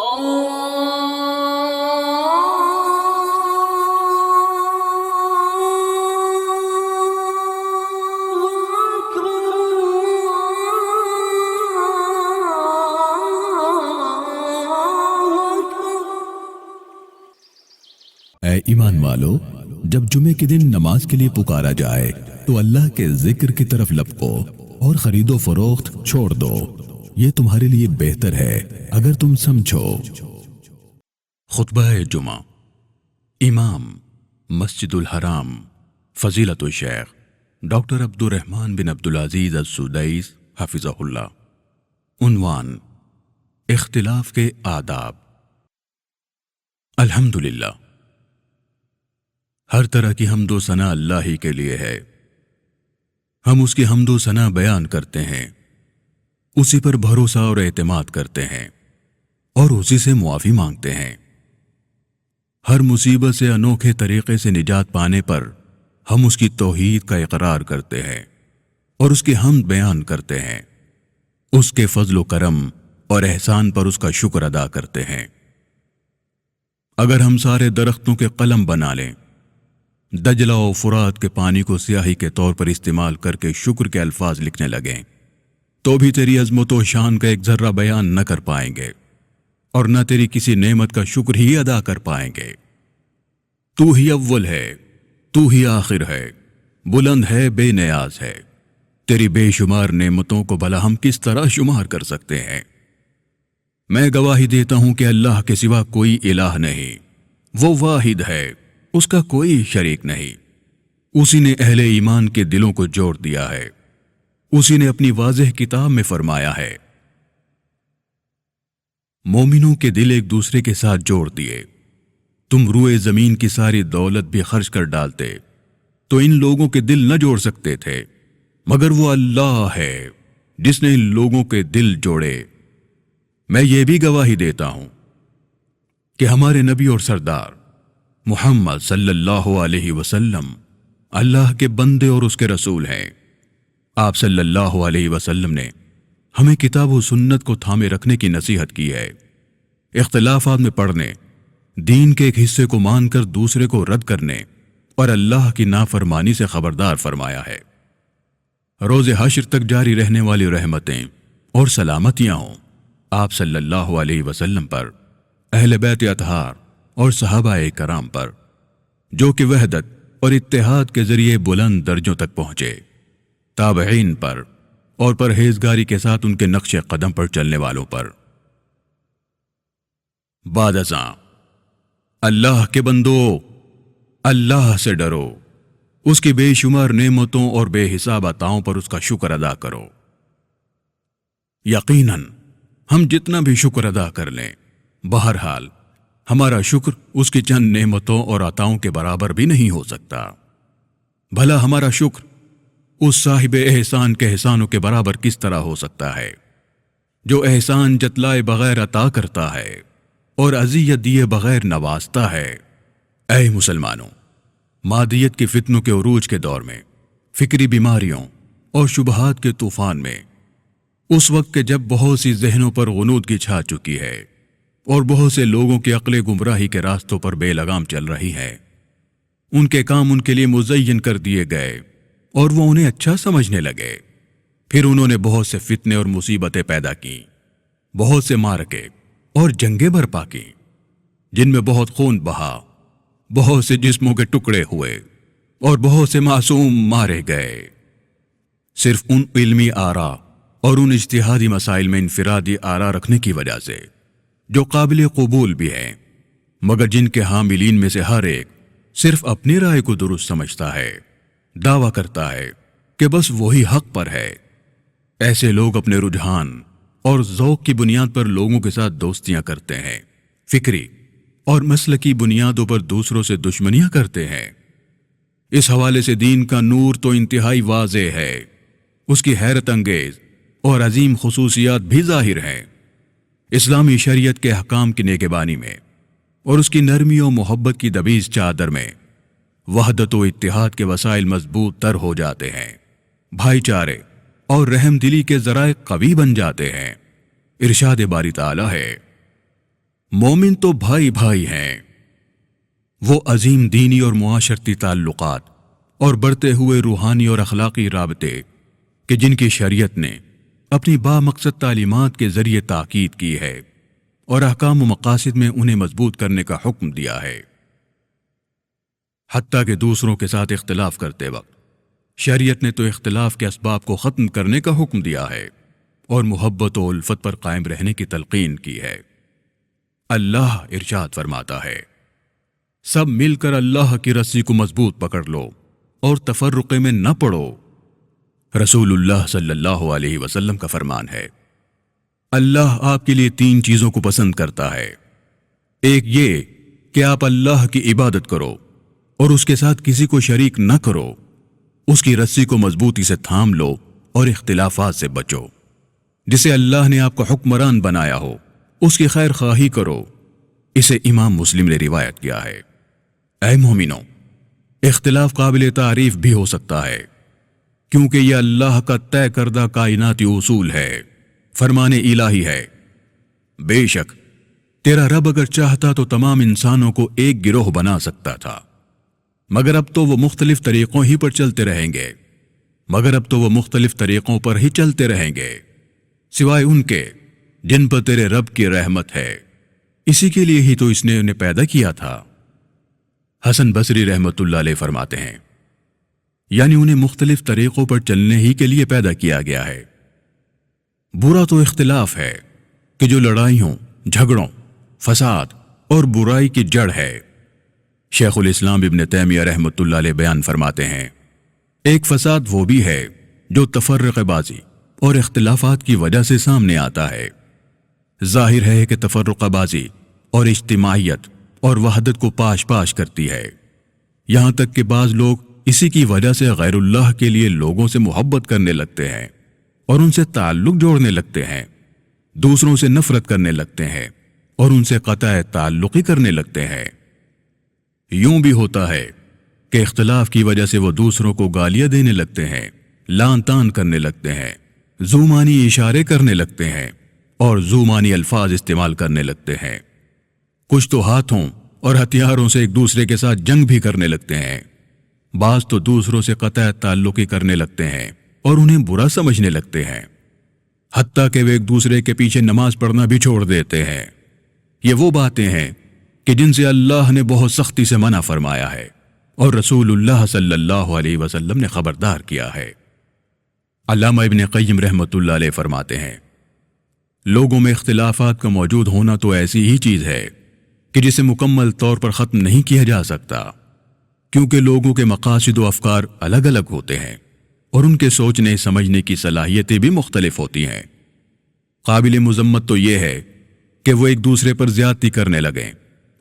اے ایمان والو، جب جمعے کے دن نماز کے لیے پکارا جائے تو اللہ کے ذکر کی طرف لپکو اور خرید و فروخت چھوڑ دو، یہ تمہارے لیے بہتر ہے اگر تم سمجھو۔ خطبہ جمعہ، امام مسجد الحرام فضیلت الشیخ ڈاکٹر عبد الرحمن بن عبدالعزیز السدیس حفظہ اللہ۔ عنوان: اختلاف کے آداب۔ الحمدللہ، ہر طرح کی حمد و ثنا اللہ ہی کے لیے ہے۔ ہم اس کی حمد و ثنا بیان کرتے ہیں، اسی پر بھروسہ اور اعتماد کرتے ہیں اور اسی سے معافی مانگتے ہیں۔ ہر مصیبت سے انوکھے طریقے سے نجات پانے پر ہم اس کی توحید کا اقرار کرتے ہیں اور اس کی حمد بیان کرتے ہیں، اس کے فضل و کرم اور احسان پر اس کا شکر ادا کرتے ہیں۔ اگر ہم سارے درختوں کے قلم بنا لیں، دجلہ و فرات کے پانی کو سیاہی کے طور پر استعمال کر کے شکر کے الفاظ لکھنے لگیں تو بھی تیری عظمت و شان کا ایک ذرہ بیان نہ کر پائیں گے اور نہ تیری کسی نعمت کا شکر ہی ادا کر پائیں گے۔ تو ہی اول ہے، تو ہی آخر ہے، بلند ہے، بے نیاز ہے۔ تیری بے شمار نعمتوں کو بھلا ہم کس طرح شمار کر سکتے ہیں؟ میں گواہی دیتا ہوں کہ اللہ کے سوا کوئی الہ نہیں، وہ واحد ہے، اس کا کوئی شریک نہیں۔ اسی نے اہل ایمان کے دلوں کو جوڑ دیا ہے، اسی نے اپنی واضح کتاب میں فرمایا ہے، مومنوں کے دل ایک دوسرے کے ساتھ جوڑ دیے۔ تم روئے زمین کی ساری دولت بھی خرچ کر ڈالتے تو ان لوگوں کے دل نہ جوڑ سکتے تھے، مگر وہ اللہ ہے جس نے ان لوگوں کے دل جوڑے۔ میں یہ بھی گواہی دیتا ہوں کہ ہمارے نبی اور سردار محمد صلی اللہ علیہ وسلم اللہ کے بندے اور اس کے رسول ہیں۔ آپ صلی اللہ علیہ وسلم نے ہمیں کتاب و سنت کو تھامے رکھنے کی نصیحت کی ہے، اختلافات میں پڑھنے، دین کے ایک حصے کو مان کر دوسرے کو رد کرنے اور اللہ کی نافرمانی سے خبردار فرمایا ہے۔ روز حشر تک جاری رہنے والی رحمتیں اور سلامتیاں ہوں آپ صلی اللہ علیہ وسلم پر، اہل بیت اطہار اور صحابہ کرام پر، جو کہ وحدت اور اتحاد کے ذریعے بلند درجوں تک پہنچے، تابعین پر اور پرہیزگاری کے ساتھ ان کے نقش قدم پر چلنے والوں پر۔ بعد ازاں اللہ کے بندو، اللہ سے ڈرو، اس کی بے شمار نعمتوں اور بے حساب عطاؤں پر اس کا شکر ادا کرو۔ یقیناً ہم جتنا بھی شکر ادا کر لیں، بہرحال ہمارا شکر اس کی چند نعمتوں اور عطاؤں کے برابر بھی نہیں ہو سکتا۔ بھلا ہمارا شکر اس صاحب احسان کے احسانوں کے برابر کس طرح ہو سکتا ہے جو احسان جتلائے بغیر عطا کرتا ہے اور اذیت دیے بغیر نوازتا ہے۔ اے مسلمانوں، مادیت کے فتنوں کے عروج کے دور میں، فکری بیماریوں اور شبہات کے طوفان میں، اس وقت کے جب بہت سی ذہنوں پر غنودگی چھا چکی ہے اور بہت سے لوگوں کی عقلیں گمراہی کے راستوں پر بے لگام چل رہی ہیں، ان کے کام ان کے لیے مزین کر دیے گئے اور وہ انہیں اچھا سمجھنے لگے۔ پھر انہوں نے بہت سے فتنے اور مصیبتیں پیدا کی، بہت سے معرکے اور جنگیں برپا کی، جن میں بہت خون بہا، بہت سے جسموں کے ٹکڑے ہوئے اور بہت سے معصوم مارے گئے، صرف ان علمی آراء اور ان اجتہادی مسائل میں انفرادی آراء رکھنے کی وجہ سے جو قابل قبول بھی ہیں، مگر جن کے حاملین میں سے ہر ایک صرف اپنی رائے کو درست سمجھتا ہے، دعویٰ کرتا ہے کہ بس وہی حق پر ہے۔ ایسے لوگ اپنے رجحان اور ذوق کی بنیاد پر لوگوں کے ساتھ دوستیاں کرتے ہیں، فکری اور مسلکی بنیادوں پر دوسروں سے دشمنیاں کرتے ہیں۔ اس حوالے سے دین کا نور تو انتہائی واضح ہے، اس کی حیرت انگیز اور عظیم خصوصیات بھی ظاہر ہیں۔ اسلامی شریعت کے احکام کی نگہبانی میں اور اس کی نرمی و محبت کی دبیز چادر میں وحدت و اتحاد کے وسائل مضبوط تر ہو جاتے ہیں، بھائی چارے اور رحم دلی کے ذرائع قوی بن جاتے ہیں۔ ارشاد باری تعالی ہے، مومن تو بھائی بھائی ہیں۔ وہ عظیم دینی اور معاشرتی تعلقات اور بڑھتے ہوئے روحانی اور اخلاقی رابطے کہ جن کی شریعت نے اپنی بامقصد تعلیمات کے ذریعے تاکید کی ہے اور احکام و مقاصد میں انہیں مضبوط کرنے کا حکم دیا ہے۔ حتیٰ کہ دوسروں کے ساتھ اختلاف کرتے وقت شریعت نے تو اختلاف کے اسباب کو ختم کرنے کا حکم دیا ہے اور محبت و الفت پر قائم رہنے کی تلقین کی ہے۔ اللہ ارشاد فرماتا ہے، سب مل کر اللہ کی رسی کو مضبوط پکڑ لو اور تفرقے میں نہ پڑو۔ رسول اللہ صلی اللہ علیہ وسلم کا فرمان ہے، اللہ آپ کے لیے 3 چیزوں کو پسند کرتا ہے۔ ایک یہ کہ آپ اللہ کی عبادت کرو اور اس کے ساتھ کسی کو شریک نہ کرو، اس کی رسی کو مضبوطی سے تھام لو اور اختلافات سے بچو۔ جسے اللہ نے آپ کو حکمران بنایا ہو اس کی خیر خواہی کرو۔ اسے امام مسلم نے روایت کیا ہے۔ اے مومنو، اختلاف قابل تعریف بھی ہو سکتا ہے کیونکہ یہ اللہ کا طے کردہ کائناتی اصول ہے، فرمان الہی ہے۔ بے شک تیرا رب اگر چاہتا تو تمام انسانوں کو ایک گروہ بنا سکتا تھا، مگر اب تو وہ مختلف طریقوں ہی پر چلتے رہیں گے سوائے ان کے جن پر تیرے رب کی رحمت ہے، اسی کے لیے ہی تو اس نے انہیں پیدا کیا تھا۔ حسن بصری رحمت اللہ علیہ فرماتے ہیں، یعنی انہیں مختلف طریقوں پر چلنے ہی کے لیے پیدا کیا گیا ہے۔ برا تو اختلاف ہے کہ جو لڑائیوں، جھگڑوں، فساد اور برائی کی جڑ ہے۔ شیخ الاسلام ابن تیمیہ رحمت اللہ علیہ بیان فرماتے ہیں، ایک فساد وہ بھی ہے جو تفرقہ بازی اور اختلافات کی وجہ سے سامنے آتا ہے۔ ظاہر ہے کہ تفرقہ بازی اور اجتماعیت اور وحدت کو پاش پاش کرتی ہے، یہاں تک کہ بعض لوگ اسی کی وجہ سے غیر اللہ کے لیے لوگوں سے محبت کرنے لگتے ہیں اور ان سے تعلق جوڑنے لگتے ہیں، دوسروں سے نفرت کرنے لگتے ہیں اور ان سے قطع تعلقی کرنے لگتے ہیں۔ یوں بھی ہوتا ہے کہ اختلاف کی وجہ سے وہ دوسروں کو گالیاں دینے لگتے ہیں، لان تان کرنے لگتے ہیں، زومانی اشارے کرنے لگتے ہیں اور زومانی الفاظ استعمال کرنے لگتے ہیں۔ کچھ تو ہاتھوں اور ہتھیاروں سے ایک دوسرے کے ساتھ جنگ بھی کرنے لگتے ہیں۔ بعض تو دوسروں سے قطع تعلقی کرنے لگتے ہیں اور انہیں برا سمجھنے لگتے ہیں، حتیٰ کہ وہ ایک دوسرے کے پیچھے نماز پڑھنا بھی چھوڑ دیتے ہیں۔ یہ وہ باتیں ہیں کہ جن سے اللہ نے بہت سختی سے منع فرمایا ہے اور رسول اللہ صلی اللہ علیہ وسلم نے خبردار کیا ہے۔ علامہ ابن قیم رحمت اللہ علیہ فرماتے ہیں، لوگوں میں اختلافات کا موجود ہونا تو ایسی ہی چیز ہے کہ جسے مکمل طور پر ختم نہیں کیا جا سکتا، کیونکہ لوگوں کے مقاصد و افکار الگ الگ ہوتے ہیں اور ان کے سوچنے سمجھنے کی صلاحیتیں بھی مختلف ہوتی ہیں۔ قابل مذمت تو یہ ہے کہ وہ ایک دوسرے پر زیادتی کرنے لگیں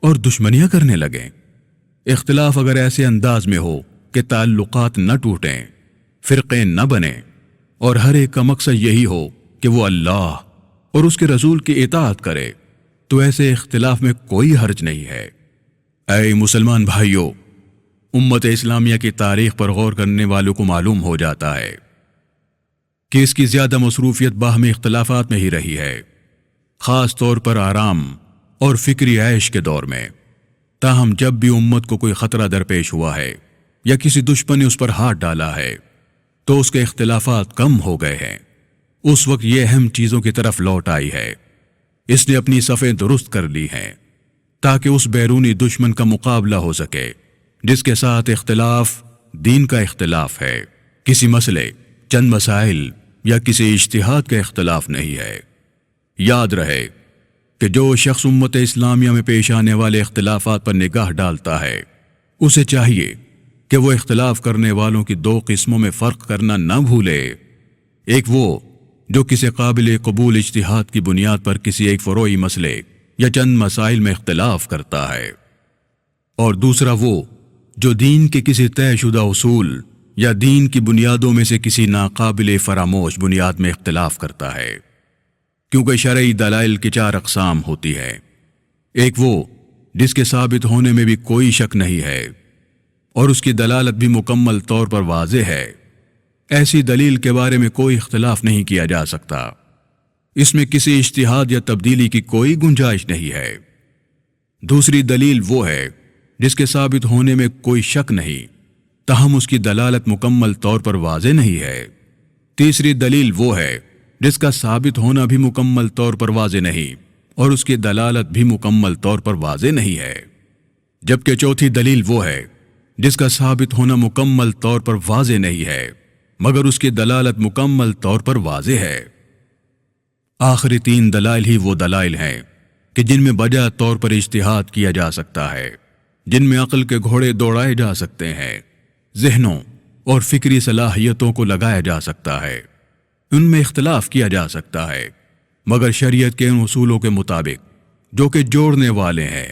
اور دشمنیاں کرنے لگیں۔ اختلاف اگر ایسے انداز میں ہو کہ تعلقات نہ ٹوٹیں، فرقے نہ بنیں اور ہر ایک کا مقصد یہی ہو کہ وہ اللہ اور اس کے رسول کی اطاعت کرے، تو ایسے اختلاف میں کوئی حرج نہیں ہے۔ اے مسلمان بھائیوں، امت اسلامیہ کی تاریخ پر غور کرنے والوں کو معلوم ہو جاتا ہے کہ اس کی زیادہ مصروفیت باہمی اختلافات میں ہی رہی ہے، خاص طور پر آرام اور فکری عیش کے دور میں۔ تاہم جب بھی امت کو کوئی خطرہ درپیش ہوا ہے یا کسی دشمن نے اس پر ہاتھ ڈالا ہے تو اس کے اختلافات کم ہو گئے ہیں۔ اس وقت یہ اہم چیزوں کی طرف لوٹ آئی ہے، اس نے اپنی صفیں درست کر لی ہیں تاکہ اس بیرونی دشمن کا مقابلہ ہو سکے جس کے ساتھ اختلاف دین کا اختلاف ہے، کسی مسئلے، چند مسائل یا کسی اجتہاد کا اختلاف نہیں ہے۔ یاد رہے کہ جو شخص امت اسلامیہ میں پیش آنے والے اختلافات پر نگاہ ڈالتا ہے، اسے چاہیے کہ وہ اختلاف کرنے والوں کی 2 قسموں میں فرق کرنا نہ بھولے۔ ایک وہ جو کسی قابل قبول اجتہاد کی بنیاد پر کسی ایک فروعی مسئلے یا چند مسائل میں اختلاف کرتا ہے، اور دوسرا وہ جو دین کے کسی طے شدہ اصول یا دین کی بنیادوں میں سے کسی ناقابل فراموش بنیاد میں اختلاف کرتا ہے، کیونکہ شرعی دلائل کی 4 اقسام ہوتی ہے۔ ایک وہ جس کے ثابت ہونے میں بھی کوئی شک نہیں ہے اور اس کی دلالت بھی مکمل طور پر واضح ہے، ایسی دلیل کے بارے میں کوئی اختلاف نہیں کیا جا سکتا، اس میں کسی اجتہاد یا تبدیلی کی کوئی گنجائش نہیں ہے۔ دوسری دلیل وہ ہے جس کے ثابت ہونے میں کوئی شک نہیں تاہم اس کی دلالت مکمل طور پر واضح نہیں ہے۔ تیسری دلیل وہ ہے جس کا ثابت ہونا بھی مکمل طور پر واضح نہیں اور اس کی دلالت بھی مکمل طور پر واضح نہیں ہے، جبکہ چوتھی دلیل وہ ہے جس کا ثابت ہونا مکمل طور پر واضح نہیں ہے مگر اس کی دلالت مکمل طور پر واضح ہے۔ آخری تین دلائل ہی وہ دلائل ہیں کہ جن میں بجا طور پر اجتہاد کیا جا سکتا ہے، جن میں عقل کے گھوڑے دوڑائے جا سکتے ہیں، ذہنوں اور فکری صلاحیتوں کو لگایا جا سکتا ہے، ان میں اختلاف کیا جا سکتا ہے، مگر شریعت کے ان اصولوں کے مطابق جو کہ جوڑنے والے ہیں،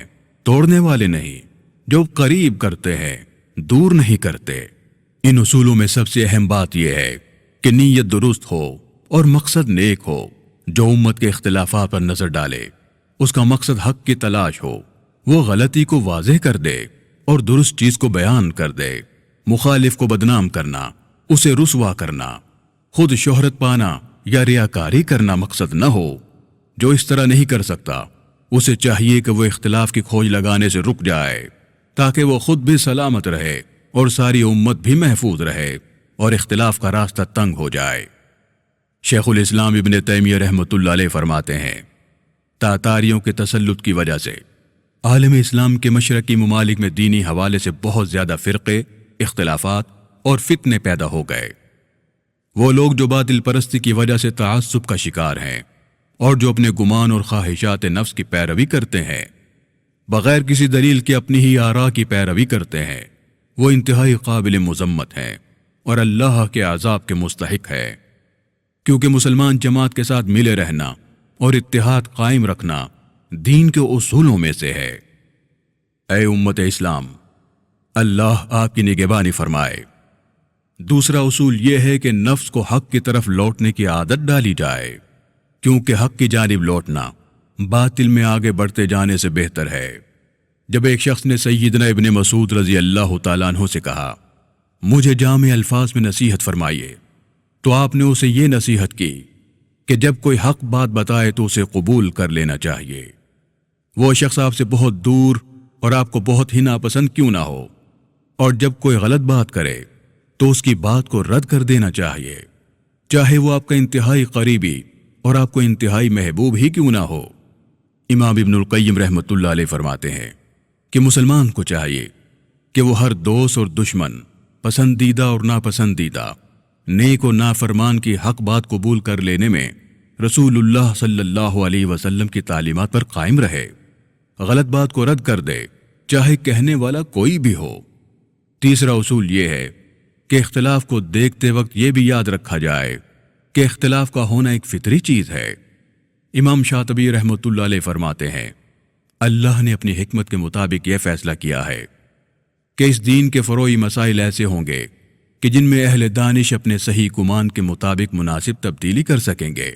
توڑنے والے نہیں، جو قریب کرتے ہیں، دور نہیں کرتے۔ ان اصولوں میں سب سے اہم بات یہ ہے کہ نیت درست ہو اور مقصد نیک ہو۔ جو امت کے اختلافات پر نظر ڈالے، اس کا مقصد حق کی تلاش ہو، وہ غلطی کو واضح کر دے اور درست چیز کو بیان کر دے۔ مخالف کو بدنام کرنا، اسے رسوا کرنا، خود شہرت پانا یا ریاکاری کرنا مقصد نہ ہو۔ جو اس طرح نہیں کر سکتا، اسے چاہیے کہ وہ اختلاف کی کھوج لگانے سے رک جائے تاکہ وہ خود بھی سلامت رہے اور ساری امت بھی محفوظ رہے اور اختلاف کا راستہ تنگ ہو جائے۔ شیخ الاسلام ابن تیمیہ رحمۃ اللہ علیہ فرماتے ہیں، تاتاریوں کے تسلط کی وجہ سے عالم اسلام کے مشرقی ممالک میں دینی حوالے سے بہت زیادہ فرقے، اختلافات اور فتنے پیدا ہو گئے۔ وہ لوگ جو باطل پرستی کی وجہ سے تعصب کا شکار ہیں اور جو اپنے گمان اور خواہشات نفس کی پیروی کرتے ہیں، بغیر کسی دلیل کے اپنی ہی آراء کی پیروی کرتے ہیں، وہ انتہائی قابل مذمت ہیں اور اللہ کے عذاب کے مستحق ہے، کیونکہ مسلمان جماعت کے ساتھ ملے رہنا اور اتحاد قائم رکھنا دین کے اصولوں میں سے ہے۔ اے امت اسلام، اللہ آپ کی نگہبانی فرمائے۔ دوسرا اصول یہ ہے کہ نفس کو حق کی طرف لوٹنے کی عادت ڈالی جائے، کیونکہ حق کی جانب لوٹنا باطل میں آگے بڑھتے جانے سے بہتر ہے۔ جب ایک شخص نے سیدنا ابن مسعود رضی اللہ تعالیٰ عنہ سے کہا، مجھے جامع الفاظ میں نصیحت فرمائیے، تو آپ نے اسے یہ نصیحت کی کہ جب کوئی حق بات بتائے تو اسے قبول کر لینا چاہیے، وہ شخص آپ سے بہت دور اور آپ کو بہت ہی ناپسند کیوں نہ ہو، اور جب کوئی غلط بات کرے تو اس کی بات کو رد کر دینا چاہیے، چاہے وہ آپ کا انتہائی قریبی اور آپ کو انتہائی محبوب ہی کیوں نہ ہو۔ امام ابن القیم رحمۃ اللہ علیہ فرماتے ہیں کہ مسلمان کو چاہیے کہ وہ ہر دوست اور دشمن، پسندیدہ اور ناپسندیدہ، نیک و نافرمان کی حق بات قبول کر لینے میں رسول اللہ صلی اللہ علیہ وسلم کی تعلیمات پر قائم رہے، غلط بات کو رد کر دے، چاہے کہنے والا کوئی بھی ہو۔ تیسرا اصول یہ ہے کہ اختلاف کو دیکھتے وقت یہ بھی یاد رکھا جائے کہ اختلاف کا ہونا ایک فطری چیز ہے۔ امام شاطبی رحمۃ اللہ علیہ فرماتے ہیں، اللہ نے اپنی حکمت کے مطابق یہ فیصلہ کیا ہے کہ اس دین کے فروعی مسائل ایسے ہوں گے کہ جن میں اہل دانش اپنے صحیح گمان کے مطابق مناسب تبدیلی کر سکیں گے۔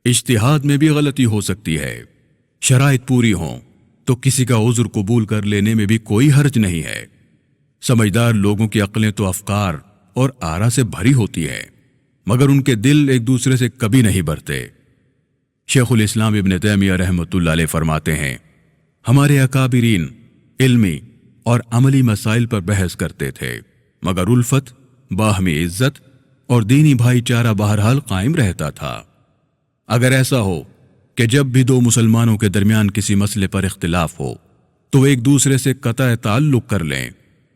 اجتہاد میں بھی غلطی ہو سکتی ہے، شرائط پوری ہوں تو کسی کا عذر قبول کر لینے میں بھی کوئی حرج نہیں ہے۔ سمجھدار لوگوں کی عقلیں تو افکار اور آرا سے بھری ہوتی ہے، مگر ان کے دل ایک دوسرے سے کبھی نہیں بھرتے۔ شیخ الاسلام ابن تیمیہ رحمۃ اللہ علیہ فرماتے ہیں، ہمارے اکابرین علمی اور عملی مسائل پر بحث کرتے تھے، مگر الفت، باہمی عزت اور دینی بھائی چارہ بہرحال قائم رہتا تھا۔ اگر ایسا ہو کہ جب بھی دو مسلمانوں کے درمیان کسی مسئلے پر اختلاف ہو تو وہ ایک دوسرے سے قطع تعلق کر لیں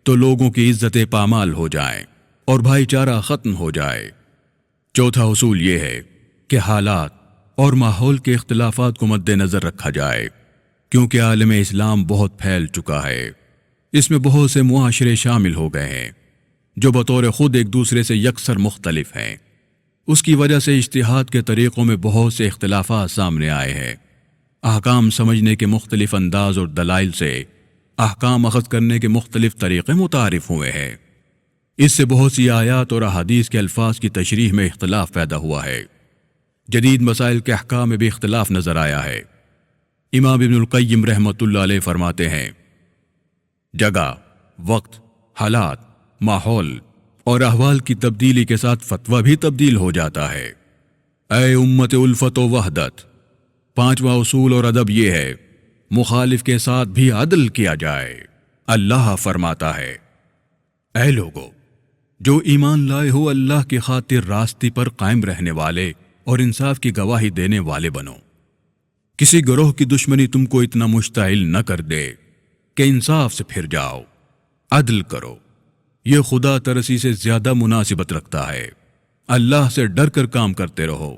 تو لوگوں کی عزتیں پامال ہو جائیں اور بھائی چارہ ختم ہو جائے۔ چوتھا اصول یہ ہے کہ حالات اور ماحول کے اختلافات کو مد نظر رکھا جائے، کیونکہ عالم اسلام بہت پھیل چکا ہے، اس میں بہت سے معاشرے شامل ہو گئے ہیں جو بطور خود ایک دوسرے سے یکسر مختلف ہیں۔ اس کی وجہ سے اجتہاد کے طریقوں میں بہت سے اختلافات سامنے آئے ہیں۔ احکام سمجھنے کے مختلف انداز اور دلائل سے احکام اخذ کرنے کے مختلف طریقے متعارف ہوئے ہیں۔ اس سے بہت سی آیات اور احادیث کے الفاظ کی تشریح میں اختلاف پیدا ہوا ہے۔ جدید مسائل کے احکام میں بھی اختلاف نظر آیا ہے۔ امام ابن القیم رحمۃ اللہ علیہ فرماتے ہیں، جگہ، وقت، حالات، ماحول اور احوال کی تبدیلی کے ساتھ فتویٰ بھی تبدیل ہو جاتا ہے۔ اے امت الفت و وحدت، پانچواں اصول اور ادب یہ ہے مخالف کے ساتھ بھی عدل کیا جائے۔ اللہ فرماتا ہے، اے لوگو جو ایمان لائے ہو، اللہ کی خاطر راستے پر قائم رہنے والے اور انصاف کی گواہی دینے والے بنو۔ کسی گروہ کی دشمنی تم کو اتنا مشتعل نہ کر دے کہ انصاف سے پھر جاؤ، عدل کرو، یہ خدا ترسی سے زیادہ مناسبت رکھتا ہے۔ اللہ سے ڈر کر کام کرتے رہو،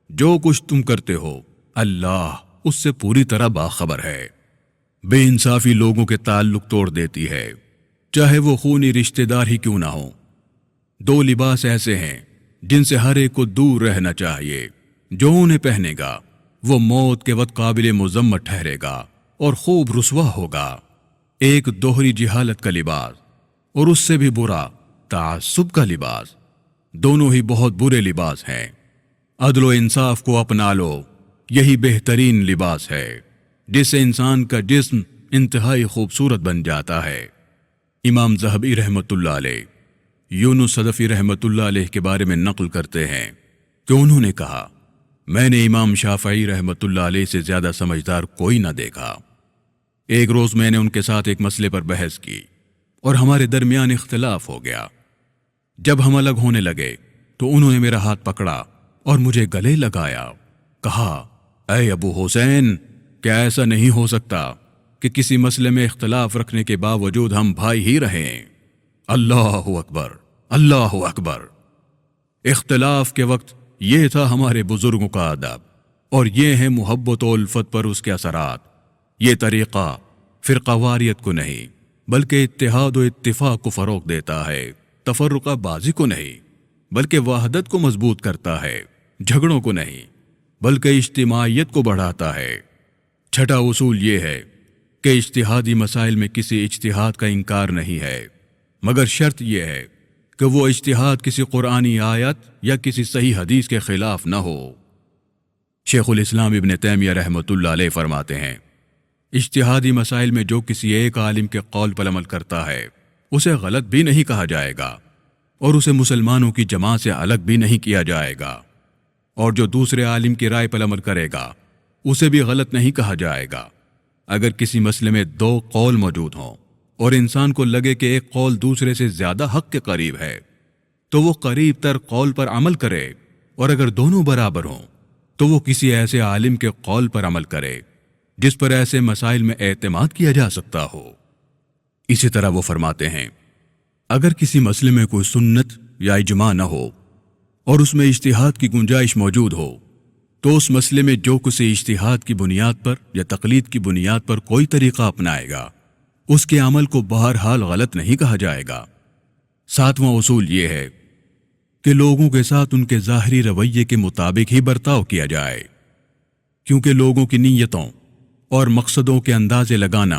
جو کچھ تم کرتے ہو اللہ اس سے پوری طرح باخبر ہے۔ بے انصافی لوگوں کے تعلق توڑ دیتی ہے، چاہے وہ خونی رشتہ دار ہی کیوں نہ ہو۔ دو لباس ایسے ہیں جن سے ہر ایک کو دور رہنا چاہیے، جو انہیں پہنے گا وہ موت کے وقت قابل مذمت ٹھہرے گا اور خوب رسوا ہوگا۔ ایک دوہری جہالت کا لباس اور اس سے بھی برا تعصب کا لباس، دونوں ہی بہت برے لباس ہیں۔ عدل و انصاف کو اپنا لو، یہی بہترین لباس ہے جس سے انسان کا جسم انتہائی خوبصورت بن جاتا ہے۔ امام ذہبی رحمۃ اللہ علیہ یونس صدفی رحمۃ اللہ علیہ کے بارے میں نقل کرتے ہیں کہ انہوں نے کہا، میں نے امام شافعی رحمۃ اللہ علیہ سے زیادہ سمجھدار کوئی نہ دیکھا۔ ایک روز میں نے ان کے ساتھ ایک مسئلے پر بحث کی اور ہمارے درمیان اختلاف ہو گیا۔ جب ہم الگ ہونے لگے تو انہوں نے میرا ہاتھ پکڑا اور مجھے گلے لگایا، کہا، اے ابو حسین، کیا ایسا نہیں ہو سکتا کہ کسی مسئلے میں اختلاف رکھنے کے باوجود ہم بھائی ہی رہیں؟ اللہ اکبر، اللہ اکبر۔ اختلاف کے وقت یہ تھا ہمارے بزرگوں کا ادب، اور یہ ہیں محبت و الفت پر اس کے اثرات۔ یہ طریقہ فرقہ واریت کو نہیں بلکہ اتحاد و اتفاق کو فروغ دیتا ہے، تفرقہ بازی کو نہیں بلکہ وحدت کو مضبوط کرتا ہے، جھگڑوں کو نہیں بلکہ اجتماعیت کو بڑھاتا ہے۔ چھٹا اصول یہ ہے کہ اجتہادی مسائل میں کسی اجتہاد کا انکار نہیں ہے، مگر شرط یہ ہے کہ وہ اجتہاد کسی قرآنی آیت یا کسی صحیح حدیث کے خلاف نہ ہو۔ شیخ الاسلام ابن تیمیہ رحمۃ اللہ علیہ فرماتے ہیں، اجتہادی مسائل میں جو کسی ایک عالم کے قول پر عمل کرتا ہے اسے غلط بھی نہیں کہا جائے گا اور اسے مسلمانوں کی جماعت سے الگ بھی نہیں کیا جائے گا، اور جو دوسرے عالم کی رائے پر عمل کرے گا اسے بھی غلط نہیں کہا جائے گا۔ اگر کسی مسئلے میں دو قول موجود ہوں اور انسان کو لگے کہ ایک قول دوسرے سے زیادہ حق کے قریب ہے تو وہ قریب تر قول پر عمل کرے، اور اگر دونوں برابر ہوں تو وہ کسی ایسے عالم کے قول پر عمل کرے جس پر ایسے مسائل میں اعتماد کیا جا سکتا ہو۔ اسی طرح وہ فرماتے ہیں، اگر کسی مسئلے میں کوئی سنت یا اجماع نہ ہو اور اس میں اجتہاد کی گنجائش موجود ہو تو اس مسئلے میں جو کسی اجتہاد کی بنیاد پر یا تقلید کی بنیاد پر کوئی طریقہ اپنائے گا اس کے عمل کو بہرحال غلط نہیں کہا جائے گا۔ ساتواں اصول یہ ہے کہ لوگوں کے ساتھ ان کے ظاہری رویے کے مطابق ہی برتاؤ کیا جائے، کیونکہ لوگوں کی نیتوں اور مقصدوں کے اندازے لگانا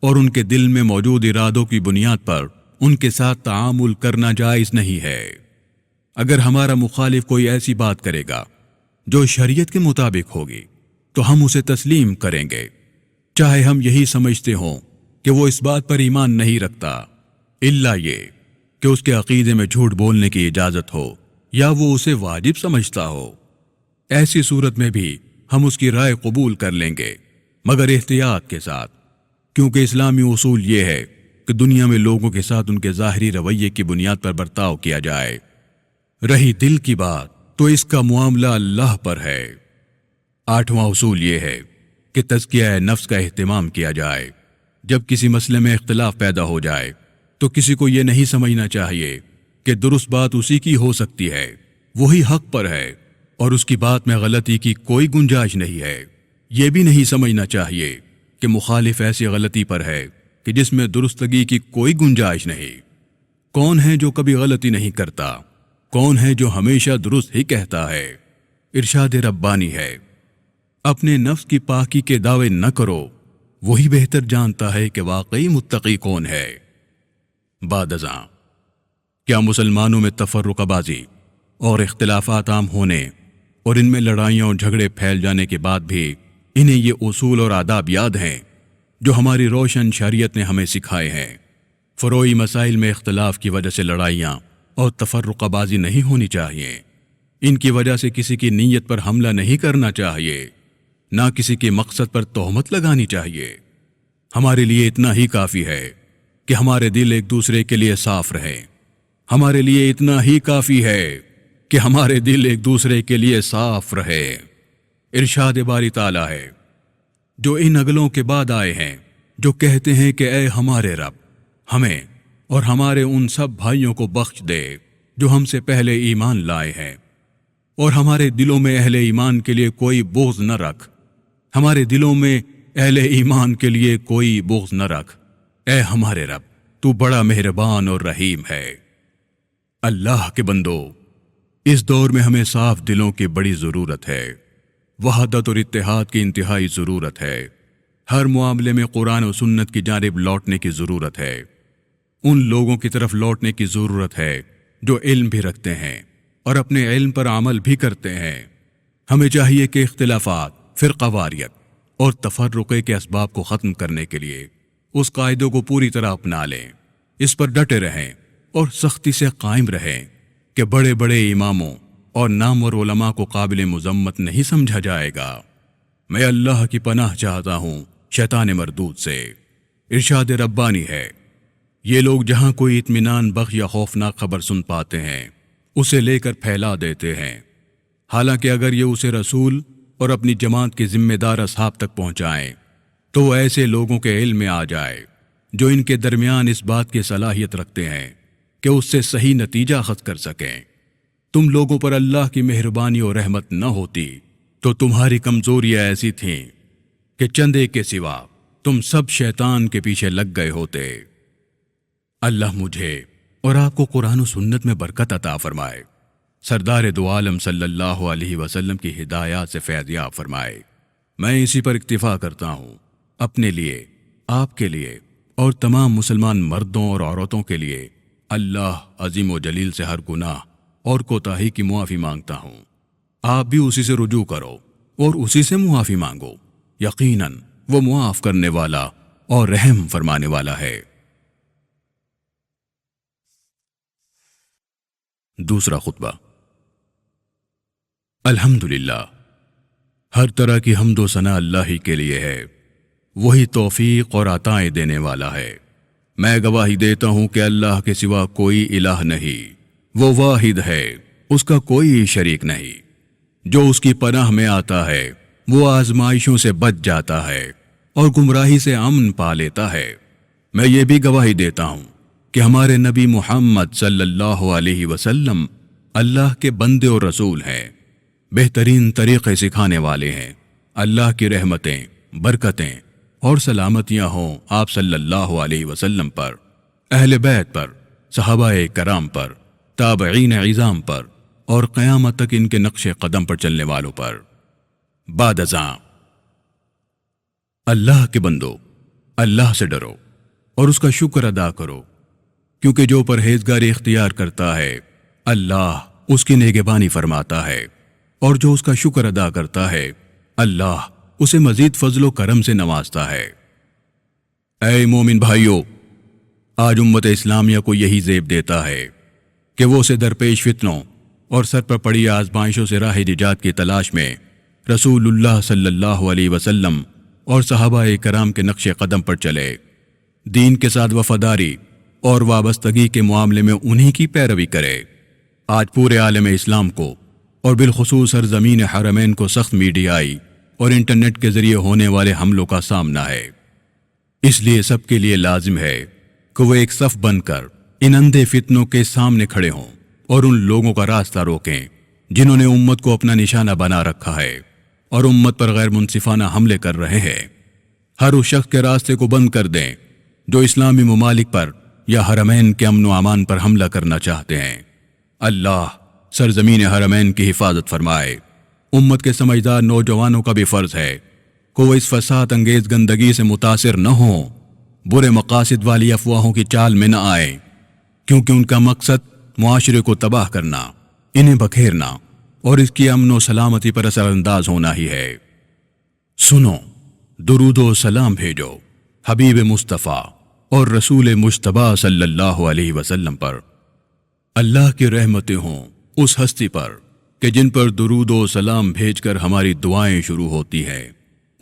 اور ان کے دل میں موجود ارادوں کی بنیاد پر ان کے ساتھ تعامل کرنا جائز نہیں ہے۔ اگر ہمارا مخالف کوئی ایسی بات کرے گا جو شریعت کے مطابق ہوگی تو ہم اسے تسلیم کریں گے، چاہے ہم یہی سمجھتے ہوں کہ وہ اس بات پر ایمان نہیں رکھتا، الا یہ کہ اس کے عقیدے میں جھوٹ بولنے کی اجازت ہو یا وہ اسے واجب سمجھتا ہو۔ ایسی صورت میں بھی ہم اس کی رائے قبول کر لیں گے، مگر احتیاط کے ساتھ، کیونکہ اسلامی اصول یہ ہے کہ دنیا میں لوگوں کے ساتھ ان کے ظاہری رویے کی بنیاد پر برتاؤ کیا جائے۔ رہی دل کی بات تو اس کا معاملہ اللہ پر ہے۔ آٹھواں اصول یہ ہے کہ تزکیہ نفس کا اہتمام کیا جائے۔ جب کسی مسئلے میں اختلاف پیدا ہو جائے تو کسی کو یہ نہیں سمجھنا چاہیے کہ درست بات اسی کی ہو سکتی ہے، وہی حق پر ہے اور اس کی بات میں غلطی کی کوئی گنجائش نہیں ہے۔ یہ بھی نہیں سمجھنا چاہیے کہ مخالف ایسی غلطی پر ہے کہ جس میں درستگی کی کوئی گنجائش نہیں۔ کون ہے جو کبھی غلطی نہیں کرتا؟ کون ہے جو ہمیشہ درست ہی کہتا ہے؟ ارشاد ربانی ہے، اپنے نفس کی پاکی کے دعوے نہ کرو، وہی بہتر جانتا ہے کہ واقعی متقی کون ہے۔ بعد ازاں کیا مسلمانوں میں تفرقہ بازی اور اختلافات عام ہونے اور ان میں لڑائیاں اور جھگڑے پھیل جانے کے بعد بھی انہیں یہ اصول اور آداب یاد ہیں جو ہماری روشن شریعت نے ہمیں سکھائے ہیں؟ فروعی مسائل میں اختلاف کی وجہ سے لڑائیاں اور تفرقہ بازی نہیں ہونی چاہیے۔ ان کی وجہ سے کسی کی نیت پر حملہ نہیں کرنا چاہیے، نہ کسی کے مقصد پر تہمت لگانی چاہیے۔ ہمارے لیے اتنا ہی کافی ہے کہ ہمارے دل ایک دوسرے کے لیے صاف رہیں۔ ہمارے لیے اتنا ہی کافی ہے کہ ہمارے دل ایک دوسرے کے لیے صاف رہے۔ ارشاد باری تعالیٰ ہے، جو ان اگلوں کے بعد آئے ہیں، جو کہتے ہیں کہ اے ہمارے رب، ہمیں اور ہمارے ان سب بھائیوں کو بخش دے جو ہم سے پہلے ایمان لائے ہیں، اور ہمارے دلوں میں اہل ایمان کے لیے کوئی بغض نہ رکھ، ہمارے دلوں میں اہل ایمان کے لیے کوئی بغض نہ رکھ، اے ہمارے رب تو بڑا مہربان اور رحیم ہے۔ اللہ کے بندو، اس دور میں ہمیں صاف دلوں کی بڑی ضرورت ہے، وحدت اور اتحاد کی انتہائی ضرورت ہے۔ ہر معاملے میں قرآن و سنت کی جانب لوٹنے کی ضرورت ہے، ان لوگوں کی طرف لوٹنے کی ضرورت ہے جو علم بھی رکھتے ہیں اور اپنے علم پر عمل بھی کرتے ہیں۔ ہمیں چاہیے کہ اختلافات، فرقہ واریت اور تفرقے کے اسباب کو ختم کرنے کے لیے اس قاعدے کو پوری طرح اپنا لیں، اس پر ڈٹے رہیں اور سختی سے قائم رہیں کہ بڑے بڑے اماموں اور نامور علماء کو قابل مذمت نہیں سمجھا جائے گا۔ میں اللہ کی پناہ چاہتا ہوں شیطان مردود سے۔ ارشاد ربانی ہے، یہ لوگ جہاں کوئی اطمینان بخش یا خوفناک خبر سن پاتے ہیں اسے لے کر پھیلا دیتے ہیں، حالانکہ اگر یہ اسے رسول اور اپنی جماعت کے ذمہ دار اصحاب تک پہنچائیں تو وہ ایسے لوگوں کے علم میں آ جائے جو ان کے درمیان اس بات کی صلاحیت رکھتے ہیں کہ اس سے صحیح نتیجہ اخذ کر سکیں۔ تم لوگوں پر اللہ کی مہربانی اور رحمت نہ ہوتی تو تمہاری کمزوریاں ایسی تھیں کہ چند ایک کے سوا تم سب شیطان کے پیچھے لگ گئے ہوتے۔ اللہ مجھے اور آپ کو قرآن و سنت میں برکت عطا فرمائے، سردار دو عالم صلی اللہ علیہ وسلم کی ہدایات سے فیض یاب فرمائے۔ میں اسی پر اکتفا کرتا ہوں، اپنے لیے، آپ کے لیے اور تمام مسلمان مردوں اور عورتوں کے لیے اللہ عظیم و جلیل سے ہر گناہ اور کوتاہی کی معافی مانگتا ہوں۔ آپ بھی اسی سے رجوع کرو اور اسی سے معافی مانگو، یقیناً وہ معاف کرنے والا اور رحم فرمانے والا ہے۔ دوسرا خطبہ۔ الحمدللہ، ہر طرح کی حمد و ثنا اللہ ہی کے لیے ہے، وہی توفیق اور عطائیں دینے والا ہے۔ میں گواہی دیتا ہوں کہ اللہ کے سوا کوئی الہ نہیں، وہ واحد ہے، اس کا کوئی شریک نہیں۔ جو اس کی پناہ میں آتا ہے وہ آزمائشوں سے بچ جاتا ہے اور گمراہی سے امن پا لیتا ہے۔ میں یہ بھی گواہی دیتا ہوں کہ ہمارے نبی محمد صلی اللہ علیہ وسلم اللہ کے بندے اور رسول ہیں، بہترین طریقے سکھانے والے ہیں۔ اللہ کی رحمتیں، برکتیں اور سلامتیاں ہوں آپ صلی اللہ علیہ وسلم پر، اہل بیت پر، صحابہ کرام پر، تابعین عظام پر اور قیامت تک ان کے نقش قدم پر چلنے والوں پر۔ بعد ازاں، اللہ کے بندو، اللہ سے ڈرو اور اس کا شکر ادا کرو، کیونکہ جو پرہیزگاری اختیار کرتا ہے اللہ اس کی نگہبانی فرماتا ہے، اور جو اس کا شکر ادا کرتا ہے اللہ اسے مزید فضل و کرم سے نوازتا ہے۔ اے مومن بھائیو، آج امت اسلامیہ کو یہی زیب دیتا ہے کہ وہ اسے درپیش فتنوں اور سر پر پڑی آزمائشوں سے راہ نجات کی تلاش میں رسول اللہ صلی اللہ علیہ وسلم اور صحابہ کرام کے نقش قدم پر چلے، دین کے ساتھ وفاداری اور وابستگی کے معاملے میں انہی کی پیروی کرے۔ آج پورے عالم اسلام کو اور بالخصوص سرزمین حرمین کو سخت میڈیائی اور انٹرنیٹ کے ذریعے ہونے والے حملوں کا سامنا ہے، اس لیے سب کے لیے لازم ہے کہ وہ ایک صف بن کر ان اندھے فتنوں کے سامنے کھڑے ہوں اور ان لوگوں کا راستہ روکیں جنہوں نے امت کو اپنا نشانہ بنا رکھا ہے اور امت پر غیر منصفانہ حملے کر رہے ہیں۔ ہر اس شخص کے راستے کو بند کر دیں جو اسلامی ممالک پر یا حرمین کے امن و امان پر حملہ کرنا چاہتے ہیں۔ اللہ سرزمین حرمین کی حفاظت فرمائے۔ امت کے سمجھدار نوجوانوں کا بھی فرض ہے کہ وہ اس فساد انگیز گندگی سے متاثر نہ ہوں، برے مقاصد والی افواہوں کی چال میں نہ آئیں، کیونکہ ان کا مقصد معاشرے کو تباہ کرنا، انہیں بکھیرنا اور اس کی امن و سلامتی پر اثر انداز ہونا ہی ہے۔ سنو، درود و سلام بھیجو حبیب مصطفیٰ اور رسول مجتبیٰ صلی اللہ علیہ وسلم پر۔ اللہ کی رحمتیں ہوں اس ہستی پر کہ جن پر درود و سلام بھیج کر ہماری دعائیں شروع ہوتی ہیں۔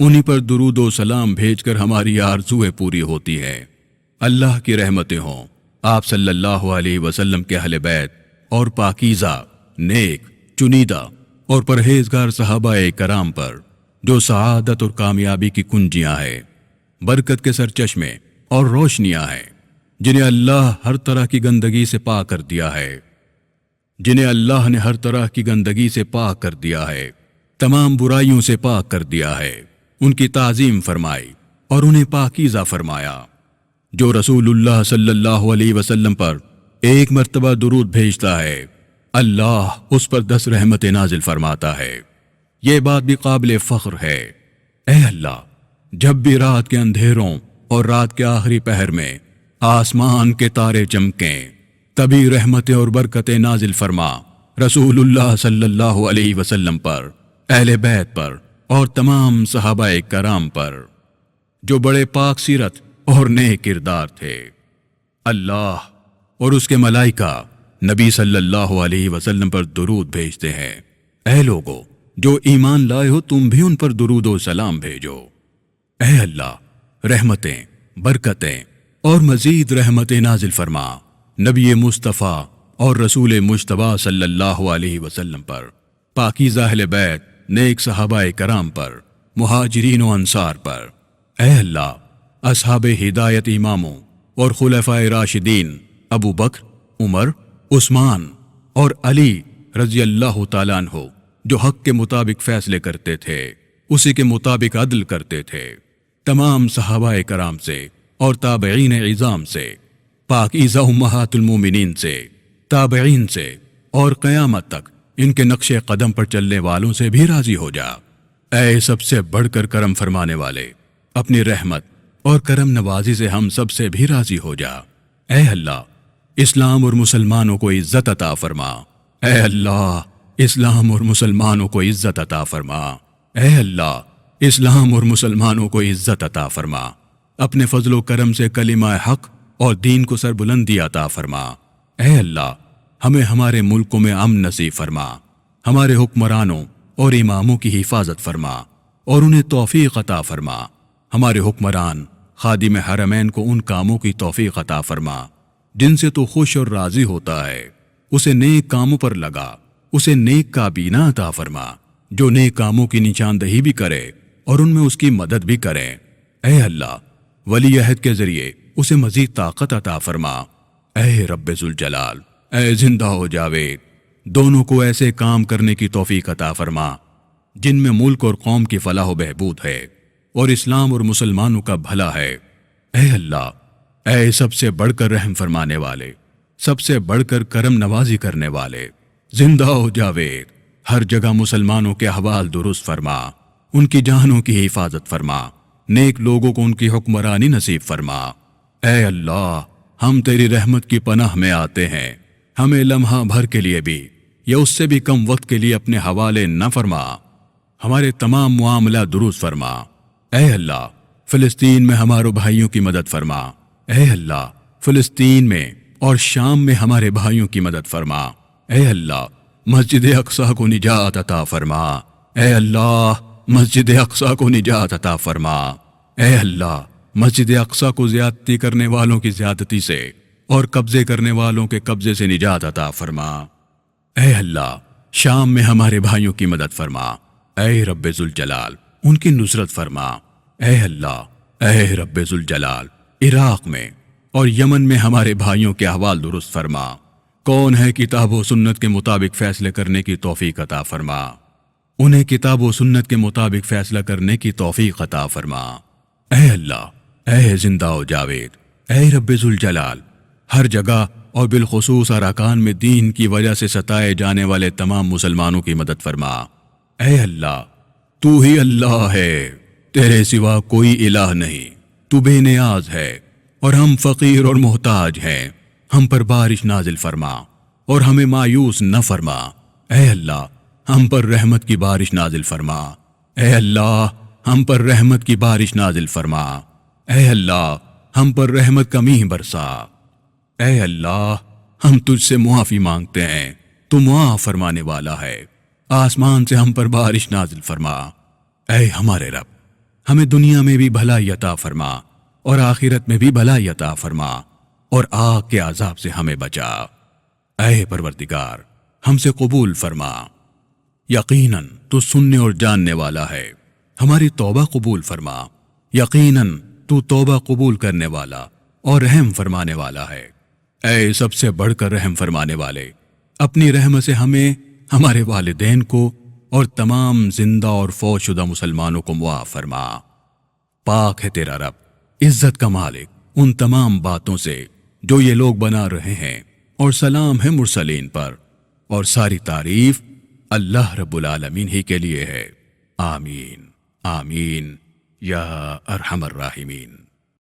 انہی پر درود و سلام بھیج کر ہماری آرزویں پوری ہوتی ہیں۔ اللہ کی رحمتیں ہوں آپ صلی اللہ علیہ وسلم کے اہل بیت اور پاکیزہ، نیک، چنیدہ اور پرہیزگار صحابہ کرام پر، جو سعادت اور کامیابی کی کنجیاں ہیں، برکت کے سرچشمے اور روشنیاں ہیں، جنہیں اللہ ہر طرح کی گندگی سے پاک کر دیا ہے، جنہیں اللہ نے ہر طرح کی گندگی سے پاک کر دیا ہے، تمام برائیوں سے پاک کر دیا ہے، ان کی تعظیم فرمائی اور انہیں پاکیزہ فرمایا۔ جو رسول اللہ صلی اللہ علیہ وسلم پر ایک مرتبہ درود بھیجتا ہے، اللہ اس پر 10 رحمت نازل فرماتا ہے۔ یہ بات بھی قابل فخر ہے۔ اے اللہ، جب بھی رات کے اندھیروں اور رات کے آخری پہر میں آسمان کے تارے چمکیں، تبھی رحمتیں اور برکتیں نازل فرما رسول اللہ صلی اللہ علیہ وسلم پر، اہل بیت پر اور تمام صحابہ کرام پر، جو بڑے پاک سیرت اور نیک کردار تھے۔ اللہ اور اس کے ملائکہ نبی صلی اللہ علیہ وسلم پر درود بھیجتے ہیں۔ اے لوگو جو ایمان لائے ہو، تم بھی ان پر درود و سلام بھیجو۔ اے اللہ، رحمتیں، برکتیں اور مزید رحمتیں نازل فرما نبی مصطفیٰ اور رسول مجتبیٰ صلی اللہ علیہ وسلم پر، پاکیزہ اہل بیت، نیک صحابہ کرام پر، مہاجرین و انصار پر۔ اے اللہ، اصحاب ہدایت اماموں اور خلفائے راشدین ابو بکر، عمر، عثمان اور علی رضی اللہ تعالیٰ عنہ، جو حق کے مطابق فیصلے کرتے تھے، اسی کے مطابق عدل کرتے تھے، تمام صحابہ کرام سے اور تابعین عظام سے، پاکیزہ امہات المومنین سے، تابعین سے اور قیامت تک ان کے نقش قدم پر چلنے والوں سے بھی راضی ہو جا۔ اے سب سے بڑھ کر کرم فرمانے والے، اپنی رحمت اور کرم نوازی سے ہم سب سے بھی راضی ہو جا۔ اے اللہ، اسلام اور مسلمانوں کو عزت عطا فرما۔ اے اللہ، اسلام اور مسلمانوں کو عزت عطا فرما۔ اے اللہ، اسلام اور مسلمانوں کو عزت عطا فرما۔ اپنے فضل و کرم سے کلمہ حق اور دین کو سربلندی عطا فرما۔ اے اللہ، ہمیں ہمارے ملکوں میں امن نصیب فرما، ہمارے حکمرانوں اور اماموں کی حفاظت فرما اور انہیں توفیق عطا فرما۔ ہمارے حکمران خادم حرمین کو ان کاموں کی توفیق عطا فرما جن سے تو خوش اور راضی ہوتا ہے، اسے نیک کاموں پر لگا، اسے نیک کابینہ عطا فرما جو نیک کاموں کی نشاندہی بھی کرے اور ان میں اس کی مدد بھی کرے۔ اے اللہ، ولی عہد کے ذریعے اسے مزید طاقت عطا فرما۔ اے رب ذوالجلال، اے زندہ و جاوید، دونوں کو ایسے کام کرنے کی توفیق عطا فرما جن میں ملک اور قوم کی فلاح و بہبود ہے اور اسلام اور مسلمانوں کا بھلا ہے۔ اے اللہ، اے سب سے بڑھ کر رحم فرمانے والے، سب سے بڑھ کر کرم نوازی کرنے والے، زندہ و جاوید، ہر جگہ مسلمانوں کے احوال درست فرما، ان کی جانوں کی حفاظت فرما، نیک لوگوں کو ان کی حکمرانی نصیب فرما۔ اے اللہ، ہم تیری رحمت کی پناہ میں آتے ہیں، ہمیں لمحہ بھر کے لیے بھی یا اس سے بھی کم وقت کے لیے اپنے حوالے نہ فرما، ہمارے تمام معاملہ درست فرما۔ اے اللہ، فلسطین میں ہمارے بھائیوں کی مدد فرما۔ اے اللہ، فلسطین میں اور شام میں ہمارے بھائیوں کی مدد فرما۔ اے اللہ، مسجد اقصیٰ کو نجات عطا فرما۔ اے اللہ، مسجد اقصیٰ کو نجات عطا فرما۔ اے اللہ، مسجد اقصیٰ کو زیادتی کرنے والوں کی زیادتی سے اور قبضے کرنے والوں کے قبضے سے نجات عطا فرما۔ اے اللہ، شام میں ہمارے بھائیوں کی مدد فرما۔ اے رب ذوالجلال، ان کی نصرت فرما۔ اے اللہ، اے رب ذوالجلال، عراق میں اور یمن میں ہمارے بھائیوں کے احوال درست فرما۔ کون ہے کتاب و سنت کے مطابق فیصلے کرنے کی توفیق عطا فرما، انہیں کتاب و سنت کے مطابق فیصلہ کرنے کی توفیق عطا فرما۔ اے اللہ، اے زندہ و جاوید، اے رب ذوالجلال، ہر جگہ اور بالخصوص ارکان میں دین کی وجہ سے ستائے جانے والے تمام مسلمانوں کی مدد فرما۔ اے اللہ، تو ہی اللہ ہے، تیرے سوا کوئی الہ نہیں، تو بے نیاز ہے اور ہم فقیر اور محتاج ہیں، ہم پر بارش نازل فرما اور ہمیں مایوس نہ فرما۔ اے اللہ، ہم پر رحمت کی بارش نازل فرما۔ اے اللہ، ہم پر رحمت کی بارش نازل فرما۔ اے اللہ، ہم پر رحمت کا میہ برسا۔ اے اللہ، ہم تجھ سے معافی مانگتے ہیں، تو معاف فرمانے والا ہے، آسمان سے ہم پر بارش نازل فرما۔ اے ہمارے رب، ہمیں دنیا میں بھی بھلائی عطا فرما اور آخرت میں بھی بھلائی عطا فرما اور آگ کے عذاب سے ہمیں بچا۔ اے پروردگار ہم سے قبول فرما، یقیناً تو سننے اور جاننے والا ہے، ہماری توبہ قبول فرما، یقیناً تو توبہ قبول کرنے والا اور رحم فرمانے والا ہے۔ اے سب سے بڑھ کر رحم فرمانے والے، اپنی رحمت سے ہمیں، ہمارے والدین کو اور تمام زندہ اور فوت شدہ مسلمانوں کو معاف فرما۔ پاک ہے تیرا رب، عزت کا مالک ان تمام باتوں سے جو یہ لوگ بنا رہے ہیں، اور سلام ہے مرسلین پر، اور ساری تعریف اللہ رب العالمین ہی کے لیے ہے۔ آمین آمین یا ارحم الراحمین۔